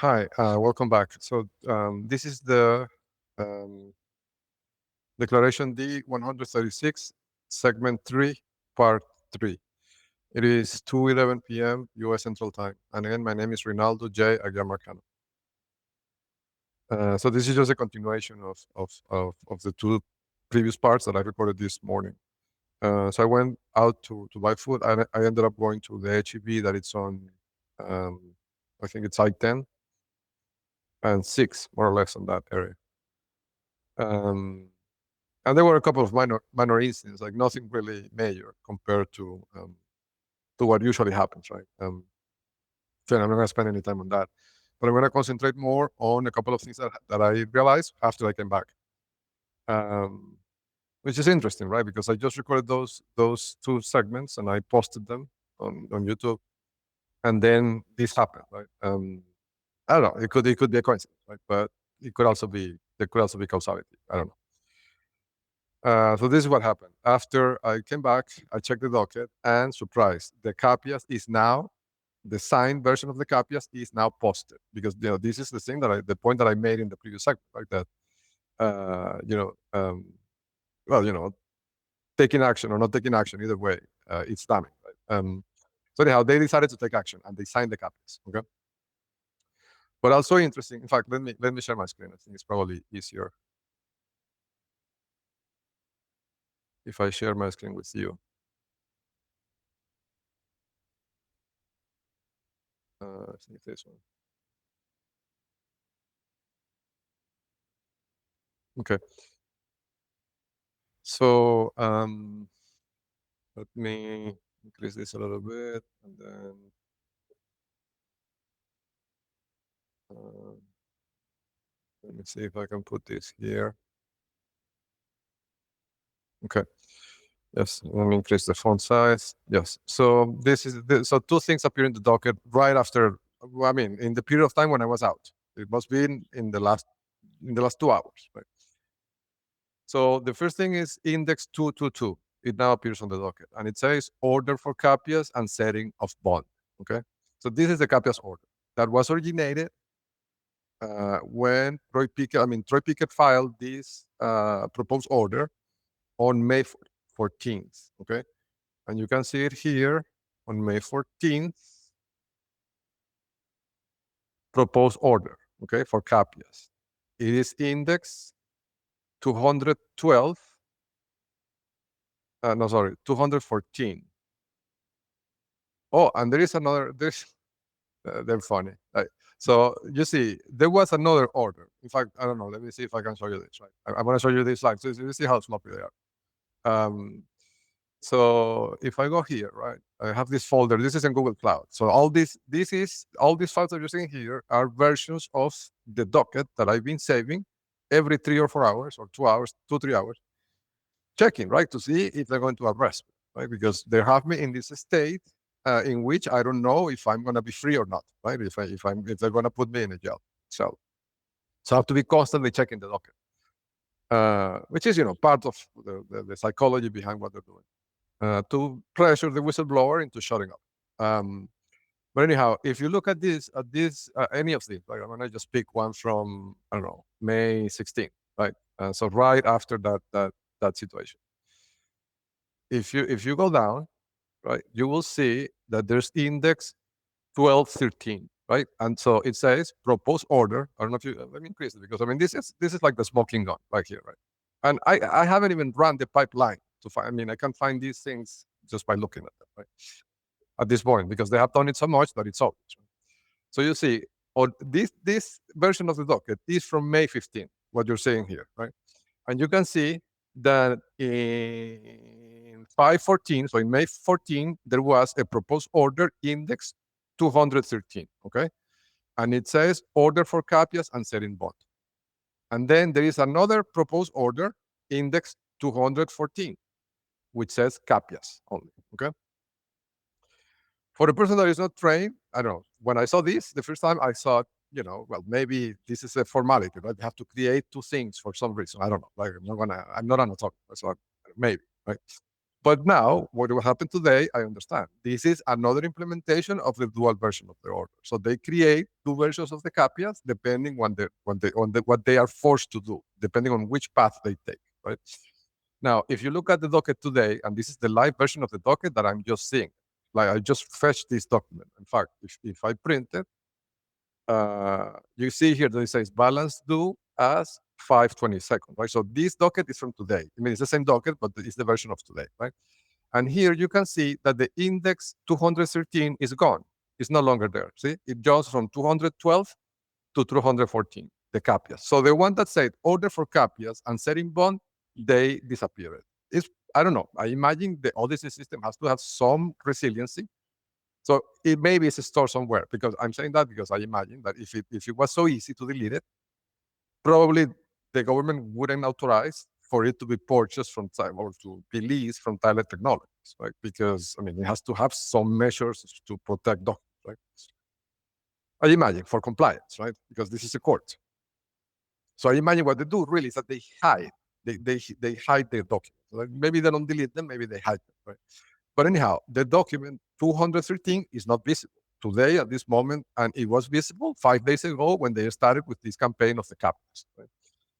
Hi, welcome back. So this is the um, declaration D136, segment 3, part 3. It is 2:11 p.m. U.S. Central Time. And again, my name is Rinaldo J. Aguiar Marcano. So this is just a continuation of the two previous parts that I recorded this morning. So I went out to buy food. I ended up going to the HEB that it's on, I think it's I-10 and 6, more or less, on that area. And there were a couple of minor incidents, like nothing really major compared to what usually happens, right? So I'm not going to spend any time on that, but I'm going to concentrate more on a couple of things that I realized after I came back, which is interesting, right? Because I just recorded those two segments and I posted them on YouTube, and then this happened, right? I don't know. It could be a coincidence, right? But it could also be there could also be causality. I don't know. So this is what happened. After I came back, I checked the docket, and surprise, the Capias is now, the signed version of the Capias is now posted, because this is the thing the point that I made in the previous segment, like that, well, taking action or not taking action, either way, it's damning, right? So anyhow, they decided to take action and they signed the Capias. Okay. But also interesting. In fact, let me share my screen. I think it's probably easier if I share my screen with you. I think this one. Okay. So let me increase this a little bit, and then uh, let me see if I can put this here. Okay. Yes, let me increase the font size. Yes. So so two things appear in the docket right after. I mean, in the period of time when I was out. It must be in the last 2 hours, right? So the first thing is index 222. It now appears on the docket, and it says order for Capias and setting of bond. Okay. So this is the Capias order that was originated when Troy Pickett filed this proposed order on May 14th. Okay. And you can see it here on May 14th, proposed order, okay, for Capias. It is index 212, no, sorry, 214. Oh, and there is another, they're funny. So you see, there was another order. In fact, I don't know, let me see if I can show you this, right? I'm going to show you this slide. So you see how sloppy they are. So if I go here, right, I have this folder. This is in Google Cloud. So all these files that you're seeing here are versions of the docket that I've been saving every 3 or 4 hours, or 2 hours, 3 hours, checking, right, to see if they're going to arrest me, right? Because they have me in this state in which I don't know if I'm going to be free or not, right? If they're going to put me in a jail cell. So I have to be constantly checking the docket, which is part of the psychology behind what they're doing. To pressure the whistleblower into shutting up. But anyhow, if you look at any of these, like I'm gonna just pick one from, I don't know, May 16th, right? So right after that situation. If you go down, right, you will see that there's index 1213, right? And so it says proposed order. I don't know if you let me increase it, because I mean this is like the smoking gun right here, right? And I haven't even run the pipeline to find. I mean, I can find these things just by looking at them, right? At this point, because they have done it so much that it's obvious. Right? So you see, this version of the docket is from May 15, what you're seeing here, right? And you can see that in 514, so in May 14, there was a proposed order index 213, okay? And it says order for Capias and setting bond. And then there is another proposed order index 214, which says Capias only, okay? For a person that is not trained, I don't know. When I saw this the first time, I thought, well, maybe this is a formality, right? You have to create two things for some reason. I don't know. Like I'm not an author, so maybe, right? But now, what will happen today, I understand. This is another implementation of the dual version of the order. So they create two versions of the capias depending on what they are forced to do, depending on which path they take, right? Now, if you look at the docket today, and this is the live version of the docket that I'm just seeing, like I just fetched this document. In fact, if I print it, you see here that it says balance due as 5/22, right? So this docket is from today. I mean, it's the same docket, but it's the version of today, right? And here you can see that the index 213 is gone. It's no longer there. See, it jumps from 212 to 214, the capias. So the one that said order for capias and setting bond, they disappeared. It's, I don't know. I imagine the Odyssey system has to have some resiliency. So it maybe is stored somewhere, because I'm saying that because I imagine that if it was so easy to delete it, probably the government wouldn't authorize for it to be purchased from or to be leased from Thailand Technologies, right? Because I mean, it has to have some measures to protect documents, right? I imagine for compliance, right? Because this is a court. So I imagine what they do really is that they hide. They hide their documents. Like maybe they don't delete them, maybe they hide them, right? But anyhow, the document 213 is not visible today at this moment, and it was visible 5 days ago when they started with this campaign of the captures. Right?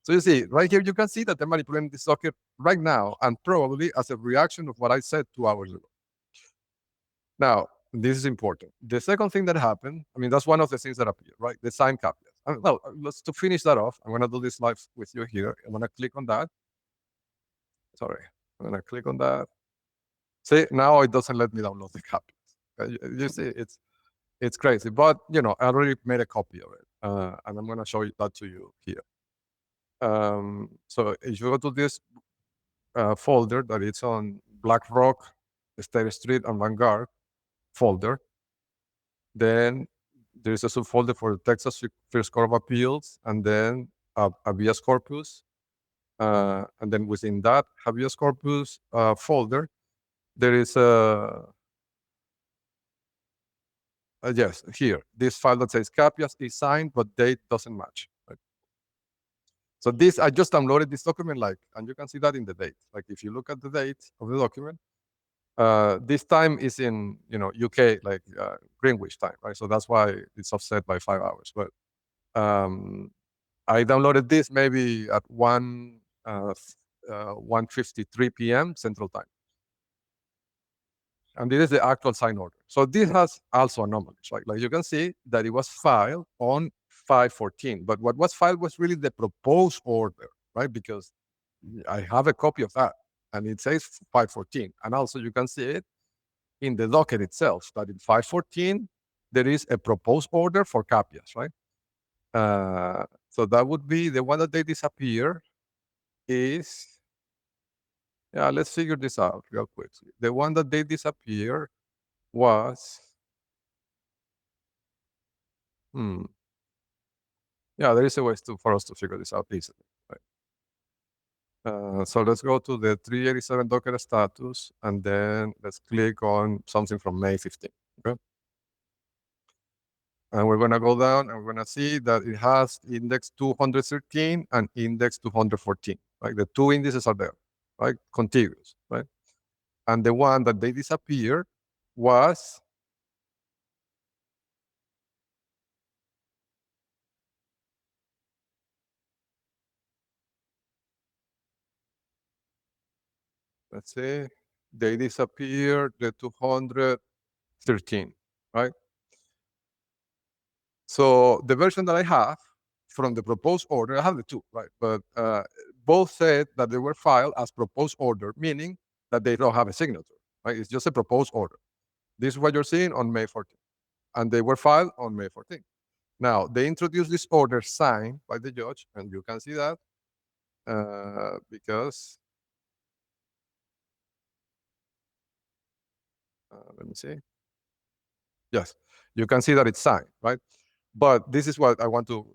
So you see, right here, you can see that they're manipulating this docket right now, and probably as a reaction of what I said 2 hours ago. Now, this is important. The second thing that happened, I mean, that's one of the things that appeared, right? The sign captures. Well, let's to finish that off. I'm going to do this live with you here. I'm going to click on that. Sorry, I'm going to click on that. See, now it doesn't let me download the captures. You see, it's crazy, but I already made a copy of it, and I'm going to show that to you here. So if you go to this folder that it's on BlackRock, State Street, and Vanguard folder, then there's a subfolder for Texas First Court of Appeals, and then habeas corpus, and then within that habeas corpus folder, there is a yes, here, this file that says capias is signed, but date doesn't match. Right? So this, I just downloaded this document, and you can see that in the date. Like if you look at the date of the document, this time is in UK, like Greenwich time, right? So that's why it's offset by 5 hours. But I downloaded this maybe at 1:53 p.m. Central Time. And this is the actual sign order. So this has also anomalies, right? Like you can see that it was filed on 5/14, but what was filed was really the proposed order, right? Because I have a copy of that, and it says 5/14. And also you can see it in the docket itself, that in 5/14, there is a proposed order for capias, right? So that would be the one that they disappear is, yeah, let's figure this out real quickly. The one that they disappear was, yeah, there is a way for us to figure this out easily, right? So let's go to the 387 Docker status, and then let's click on something from May 15, okay? And we're gonna go down, and we're gonna see that it has index 213 and index 214, right? The two indices are there, right? Contiguous, right? And the one that they disappeared was, let's see, they disappeared the 213, right? So the version that I have from the proposed order, I have the two, right? But both said that they were filed as proposed order, meaning that they don't have a signature, right? It's just a proposed order. This is what you're seeing on May 14th. And they were filed on May 14th. Now, they introduced this order signed by the judge, and you can see that because, let me see. Yes, you can see that it's signed, right? But this is what I want to,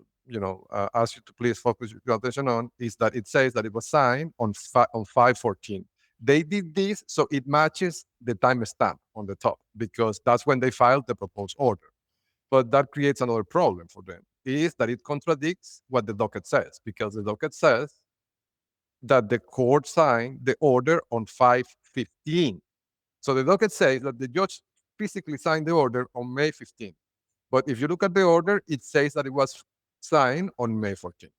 ask you to please focus your attention on, is that it says that it was signed on 5/14. They did this so it matches the timestamp on the top, because that's when they filed the proposed order. But that creates another problem for them, is that it contradicts what the docket says, because the docket says that the court signed the order on 15. So the docket says that the judge physically signed the order on May 15. But if you look at the order, it says that it was signed on May 14.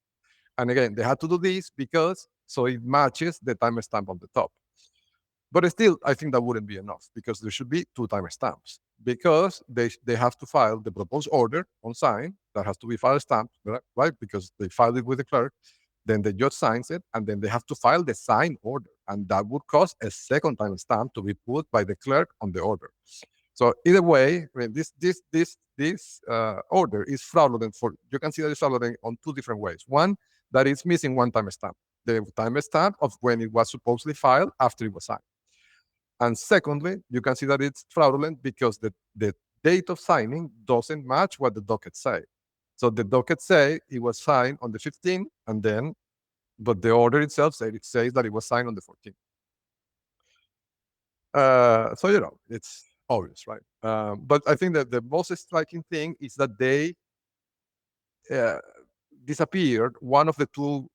And again, they had to do this because so it matches the timestamp on the top. But still, I think that wouldn't be enough because there should be two timestamps because they have to file the proposed order on sign that has to be file stamped, right? Because they filed it with the clerk, then the judge signs it, and then they have to file the signed order, and that would cost a second timestamp to be put by the clerk on the order. So either way, I mean, this order is fraudulent. For you can see that it's fraudulent on two different ways. One, that it's missing one timestamp, the timestamp of when it was supposedly filed after it was signed. And secondly, you can see that it's fraudulent because the date of signing doesn't match what the docket say. So the docket say it was signed on the 15th, and then, but the order itself says that it was signed on the 14th. So it's obvious, right? But I think that the most striking thing is that they disappeared one of the two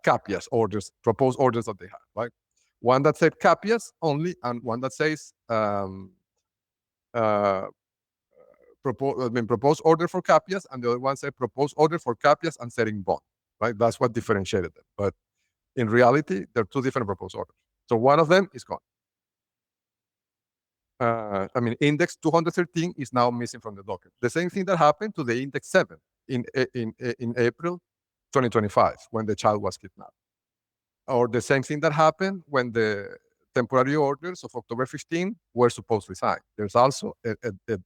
capias orders, proposed orders that they had, right? One that said capias only, and one that says proposed order for capias, and the other one said proposed order for capias and setting bond, right? That's what differentiated them. But in reality, they're two different proposed orders. So one of them is gone. Index 213 is now missing from the docket. The same thing that happened to the index 7 in April 2025 when the child was kidnapped. Or the same thing that happened when the temporary orders of October 15 were supposedly signed. There's also a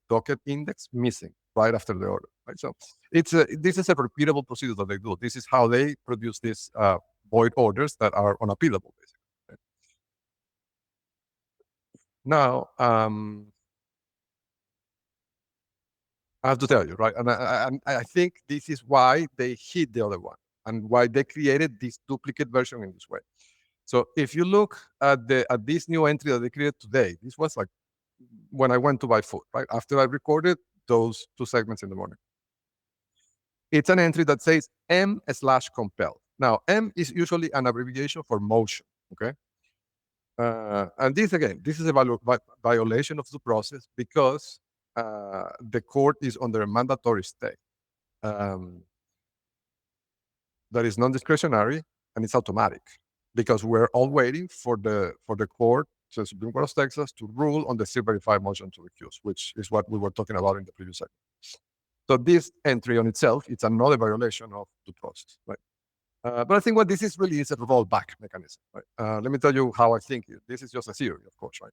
docket index missing right after the order. Right? So this is a repeatable procedure that they do. This is how they produce these void orders that are unappealable, basically. Right? Now, I have to tell you, right? And I think this is why they hit the other one and why they created this duplicate version in this way. So if you look at this new entry that they created today, this was like when I went to buy food, right? After I recorded those two segments in the morning. It's an entry that says M/compel. Now, M is usually an abbreviation for motion, okay? And this is a violation of the process because the court is under a mandatory stay. That is non-discretionary and it's automatic because we're all waiting for the court, the Supreme Court of Texas, to rule on the C-verified motion to recuse, which is what we were talking about in the previous segment. So this entry on itself, it's another violation of the process, right? But I think what this is really is a rollback mechanism, right? Let me tell you how I think it. This is just a theory, of course, right?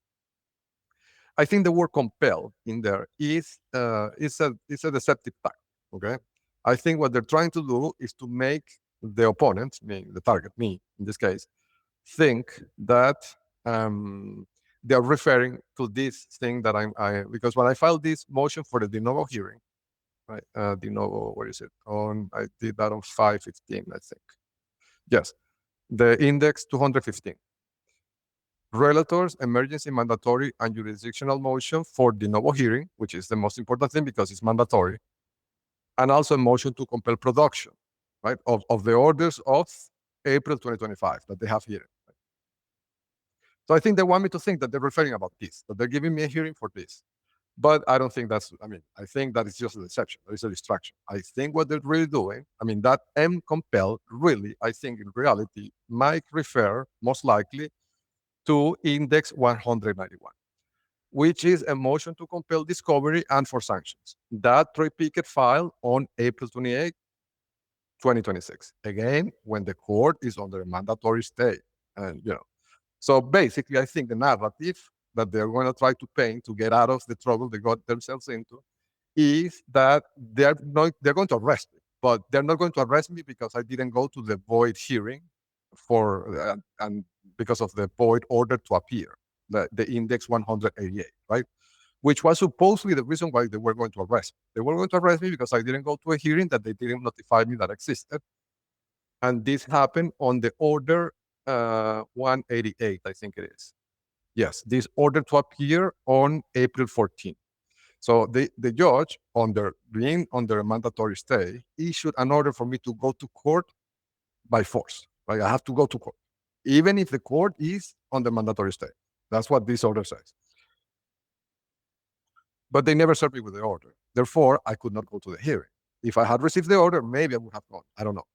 I think the word compel in there is a deceptive tactic, okay? I think what they're trying to do is to make the opponent, the target, me in this case, think that they're referring to this thing that because when I filed this motion for the de novo hearing, right? De novo, where is it? I did that on 5/15, I think. Yes, the index 215. Relators, emergency, mandatory, and jurisdictional motion for de novo hearing, which is the most important thing because it's mandatory, and also a motion to compel production, right, of the orders of April 2025 that they have here. Right? So I think they want me to think that they're referring about this, that they're giving me a hearing for this. But I don't think I think that it's just a deception. That is a distraction. I think what they're really doing, that M compel really, I think in reality, might refer most likely to index 191, which is a motion to compel discovery and for sanctions. That Troy Pickett filed on April 28, 2026. Again, when the court is under a mandatory stay. And, so basically, I think the narrative that they're going to try to paint to get out of the trouble they got themselves into is that they're going to arrest me, but they're not going to arrest me because I didn't go to the void hearing and because of the void order to appear, the index 188, right? Which was supposedly the reason why they were going to arrest me. They were going to arrest me because I didn't go to a hearing that they didn't notify me that existed. And this happened on the order 188, I think it is. Yes, this order to appear on April 14. So the judge, being under a mandatory stay, issued an order for me to go to court by force. Right? I have to go to court, even if the court is on the mandatory stay. That's what this order says. But they never served me with the order. Therefore, I could not go to the hearing. If I had received the order, maybe I would have gone. I don't know,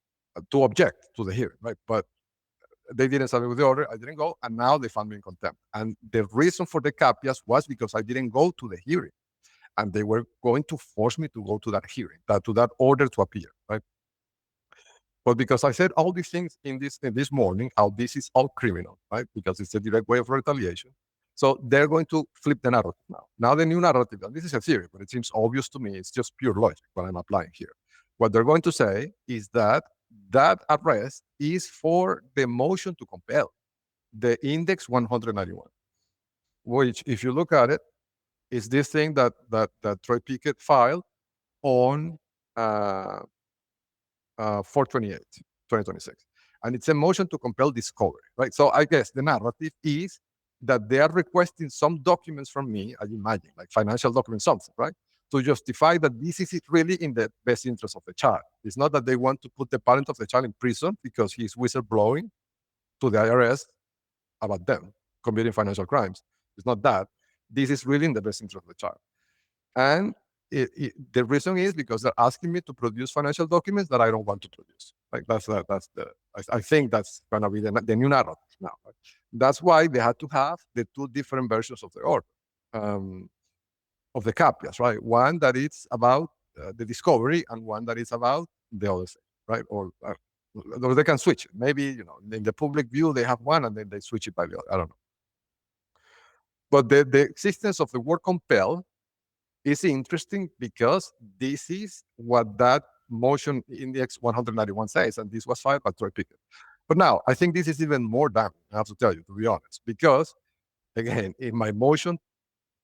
to object to the hearing, right? But they didn't serve me with the order. I didn't go, and now they found me in contempt. And the reason for the capias was because I didn't go to the hearing, and they were going to force me to go to that hearing, to that order to appear, right? But because I said all these things in this morning, how this is all criminal, right? Because it's a direct way of retaliation. So they're going to flip the narrative now. Now the new narrative, and this is a theory, but it seems obvious to me. It's just pure logic what I'm applying here. What they're going to say is that that arrest is for the motion to compel, the index 191, which, if you look at it, is this thing that Troy Pickett filed on 428, 2026. And it's a motion to compel discovery, right? So I guess the narrative is that they are requesting some documents from me, I imagine, like financial documents, something, right? To justify that this is really in the best interest of the child. It's not that they want to put the parent of the child in prison because he's whistleblowing to the IRS about them committing financial crimes. It's not that. This is really in the best interest of the child. And the reason is because they're asking me to produce financial documents that I don't want to produce. Like I think that's going to be the new narrative now. Right? That's why they had to have the two different versions of the order, of the capias, right? One that is about the discovery, and one that is about the other thing, right? Or they can switch it. Maybe, in the public view they have one and then they switch it by the other. I don't know. But the existence of the word compel is interesting because this is what that motion index 191 says, and this was filed by Troy Pickett. But now, I think this is even more damning, I have to tell you, to be honest, because, again, in my motion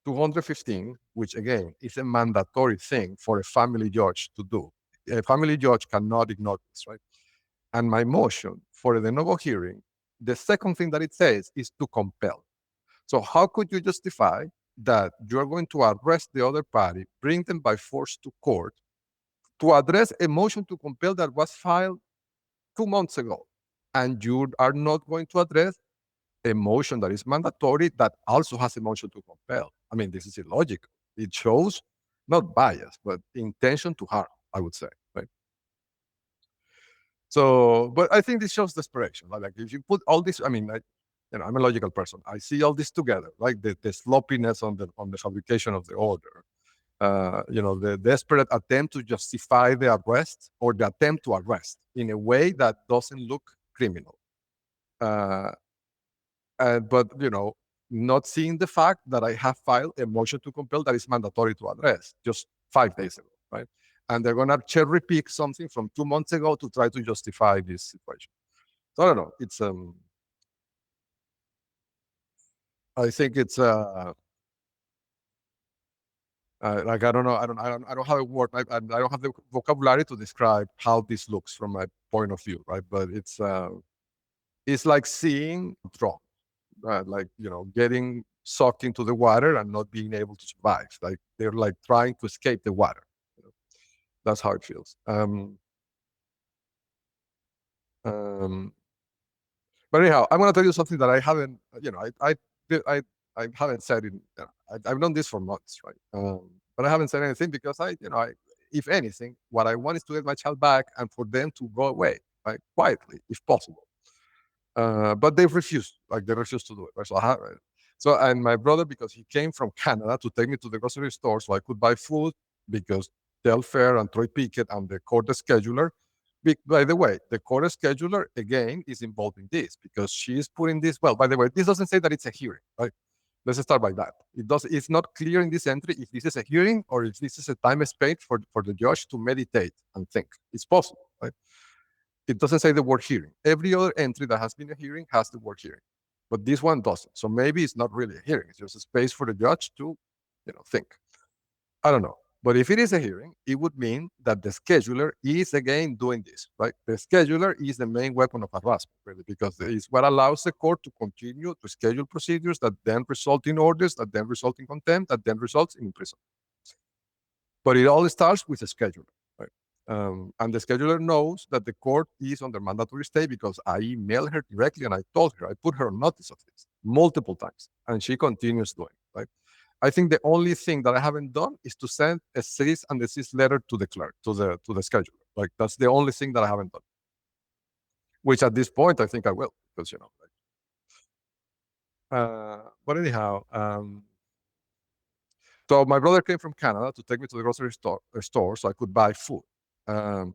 215, which, again, is a mandatory thing for a family judge to do, a family judge cannot ignore this, right? And my motion for a de novo hearing, the second thing that it says is to compel. So how could you justify that you're going to arrest the other party, bring them by force to court to address a motion to compel that was filed 2 months ago, and you are not going to address a motion that is mandatory that also has a motion to compel? I mean, this is illogical. It shows not bias, but intention to harm, I would say, right? So, but I think this shows desperation. Like if you put all this, I mean, I'm a logical person. I see all this together, like the sloppiness on the fabrication of the order, the desperate attempt to justify the arrest or the attempt to arrest in a way that doesn't look criminal. But not seeing the fact that I have filed a motion to compel that is mandatory to address just 5 days ago, right? And they're gonna cherry pick something from 2 months ago to try to justify this situation. So I don't know. It's I think it's like I don't know. I don't have a word. I don't have the vocabulary to describe how this looks from my point of view, right? But it's like seeing drone, like getting sucked into the water and not being able to survive. Like they're like trying to escape the water. That's how it feels. But anyhow, I'm going to tell you something that I haven't, I haven't said in. I've done this for months, right? But I haven't said anything because if anything, what I want is to get my child back and for them to go away, right, quietly, if possible. But they refused, they refused to do it. Right? And my brother, because he came from Canada to take me to the grocery store so I could buy food, because Telfair and Troy Pickett and the court scheduler. By the way, the court scheduler, again, is involved in this because she is putting this. Well, by the way, this doesn't say that it's a hearing, right? Let's start by that. It's not clear in this entry if this is a hearing or if this is a time spent for the judge to meditate and think. It's possible, right? It doesn't say the word hearing. Every other entry that has been a hearing has the word hearing, but this one doesn't. So maybe it's not really a hearing. It's just a space for the judge to, think. I don't know. But if it is a hearing, it would mean that the scheduler is again doing this, right? The scheduler is the main weapon of harassment, really, because it is what allows the court to continue to schedule procedures that then result in orders, that then result in contempt, that then results in imprisonment. But it all starts with a scheduler, right? And the scheduler knows that the court is under mandatory stay because I emailed her directly and I told her, I put her on notice of this multiple times, and she continues doing it, right? I think the only thing that I haven't done is to send a cease and desist letter to the clerk, to the scheduler. Like, that's the only thing that I haven't done. Which at this point I think I will, because but anyhow, so my brother came from Canada to take me to the grocery store so I could buy food. Um,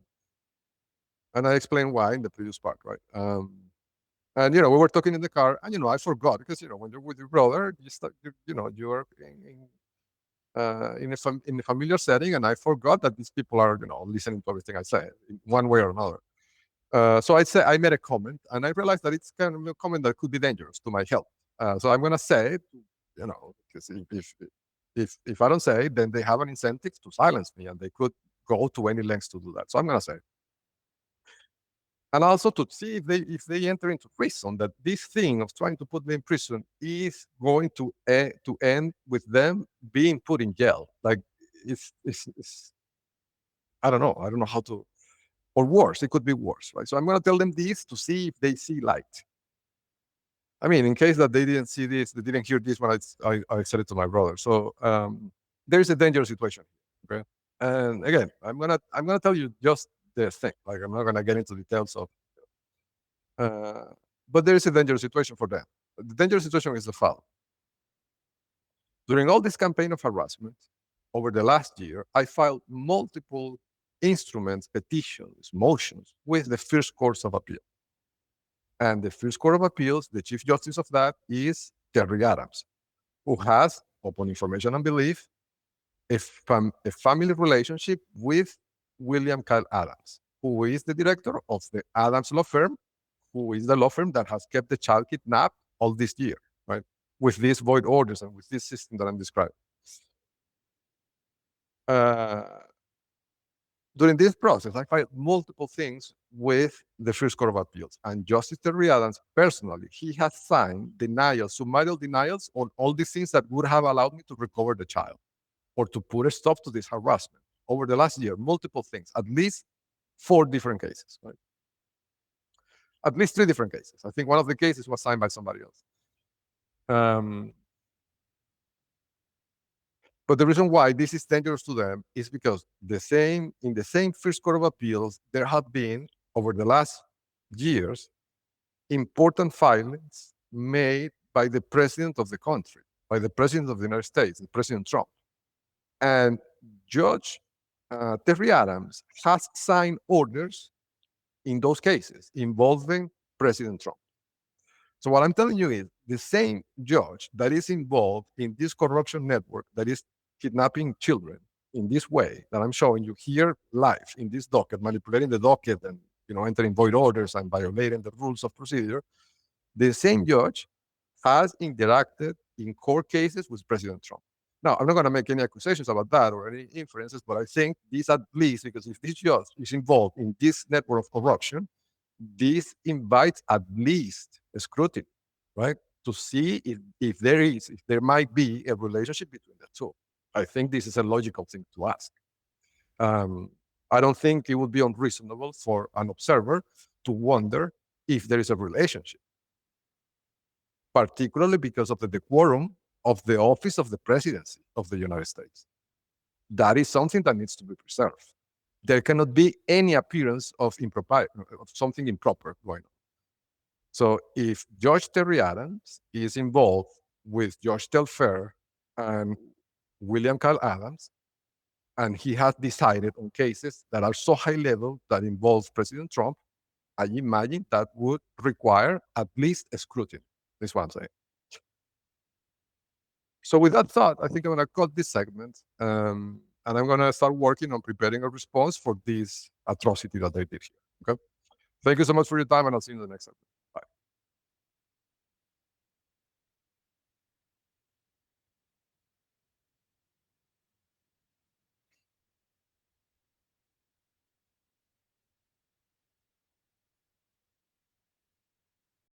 and I explained why in the previous part, right? And we were talking in the car, and I forgot, because when you're with your brother, you're in a familiar setting, and I forgot that these people are listening to everything I say in one way or another. So I made a comment, and I realized that it's kind of a comment that could be dangerous to my health. So I'm gonna say it, because if I don't say it, then they have an incentive to silence me, and they could go to any lengths to do that. So I'm gonna say it. And also to see if they enter into prison, that this thing of trying to put me in prison is going to end with them being put in jail. Like, it's I don't know how to, or worse, it could be worse, right? So I'm going to tell them this to see if they see light. I mean, in case that they didn't see this, they didn't hear this when I said it to my brother. So there's a dangerous situation, okay? And again, I'm gonna tell you just the thing. Like, I'm not gonna get into details of. But there is a dangerous situation for them. The dangerous situation is the following. During all this campaign of harassment over the last year, I filed multiple instruments, petitions, motions with the First Courts of Appeal. And the First Court of Appeals, the Chief Justice of that is Terry Adams, who has, upon information and belief, a family relationship with William Kyle Adams, who is the director of the Adams law firm, who is the law firm that has kept the child kidnapped all this year, right? With these void orders and with this system that I'm describing. During this process, I filed multiple things with the First Court of Appeals, and Justice Terry Adams personally, he has signed denials, summaриal denials on all these things that would have allowed me to recover the child or to put a stop to this harassment over the last year. Multiple things, at least 4 different cases, right? At least 3 different cases. I think one of the cases was signed by somebody else. But the reason why this is dangerous to them is because in the same First Court of Appeals, there have been, over the last years, important filings made by the president of the country, by the president of the United States, President Trump. And Judge Terry Adams has signed orders in those cases involving President Trump. So what I'm telling you is the same judge that is involved in this corruption network that is kidnapping children in this way that I'm showing you here live in this docket, manipulating the docket and entering void orders and violating the rules of procedure, the same judge has interacted in court cases with President Trump. Now, I'm not going to make any accusations about that or any inferences, but I think this at least, because if this judge is involved in this network of corruption, this invites at least a scrutiny, right? To see if there might be a relationship between the two. I think this is a logical thing to ask. I don't think it would be unreasonable for an observer to wonder if there is a relationship, particularly because of the decorum of the office of the presidency of the United States. That is something that needs to be preserved. There cannot be any appearance of something improper going on. So if Judge Terry Adams is involved with Judge Telfair and William Kyle Adams, and he has decided on cases that are so high level that involve President Trump, I imagine that would require at least a scrutiny. That's what I'm saying. So with that thought, I think I'm going to cut this segment, and I'm going to start working on preparing a response for this atrocity that they did here. Okay. Thank you so much for your time, and I'll see you in the next segment. Bye.